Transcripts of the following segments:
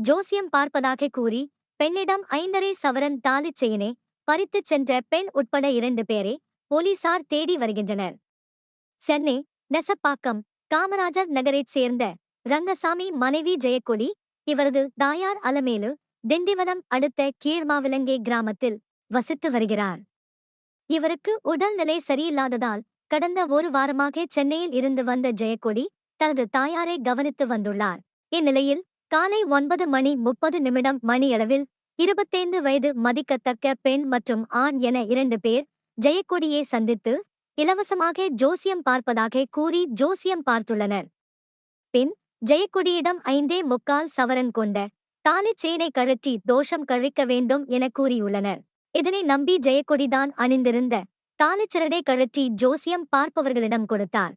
ஜோசியம் பார்ப்பதாக கூறி பெண்ணிடம் 5.5 சவரன் தாலிச் செயினை பறித்துச் சென்ற பெண் உட்பட 2 பேரை போலீசார் தேடி வருகின்றனர். சென்னை நெசப்பாக்கம் காமராஜர் நகரைச் சேர்ந்த ரங்கசாமி மனைவி ஜெயக்கொடி, இவரது தாயார் அலமேலு திண்டிவனம் அடுத்த கீழ்மாவிலங்கை கிராமத்தில் வசித்து வருகிறார். இவருக்கு உடல்நிலை சரியில்லாததால் கடந்த ஒரு வாரமாக சென்னையில் இருந்து வந்த ஜெயக்கொடி தனது தாயாரை கவனித்து வந்துள்ளார். இந்நிலையில் காலை 9:30 மணியளவில் 25 வயது மதிக்கத்தக்க பெண் மற்றும் ஆண் என 2 பேர் ஜெயக்கொடியை சந்தித்து இலவசமாக ஜோசியம் பார்ப்பதாக கூறி ஜோசியம் பார்த்துள்ளனர். பின் ஜெயக்கொடியிடம் 5.25 சவரன் கொண்ட தாலிச் செயினை கழற்றி தோஷம் கழிக்க வேண்டும் என கூறியுள்ளனர். இதனை நம்பி ஜெயக்கொடிதான் அணிந்திருந்த தாலிச்சரடை கழற்றி ஜோசியம் பார்ப்பவர்களிடம் கொடுத்தார்.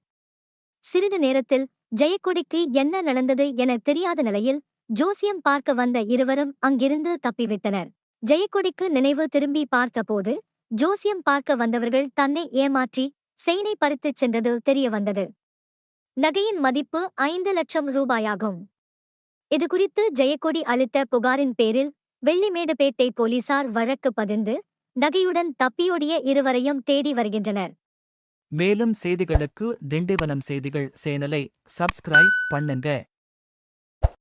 சிறிது நேரத்தில் ஜெயக்கொடிக்கு என்ன நடந்தது என தெரியாத நிலையில் ஜோசியம் பார்க்க வந்த இருவரும் அங்கிருந்து தப்பிவிட்டனர். ஜெயக்கொடிக்கு நினைவு திரும்பி பார்த்தபோது ஜோசியம் பார்க்க வந்தவர்கள் தன்னை ஏமாற்றி செயினை பறித்துச் சென்றது தெரியவந்தது. நகையின் மதிப்பு 5 லட்சம் ரூபாயாகும். இதுகுறித்து ஜெயக்கொடி அளித்த புகாரின் பேரில் வெள்ளிமேடுபேட்டை போலீசார் வழக்கு பதிந்து நகையுடன் தப்பியோடிய இருவரையும் தேடி வருகின்றனர். மேலும் செய்திகளுக்கு திண்டிவனம் செய்திகள் சேனலை சப்ஸ்கிரைப் பண்ணுங்க.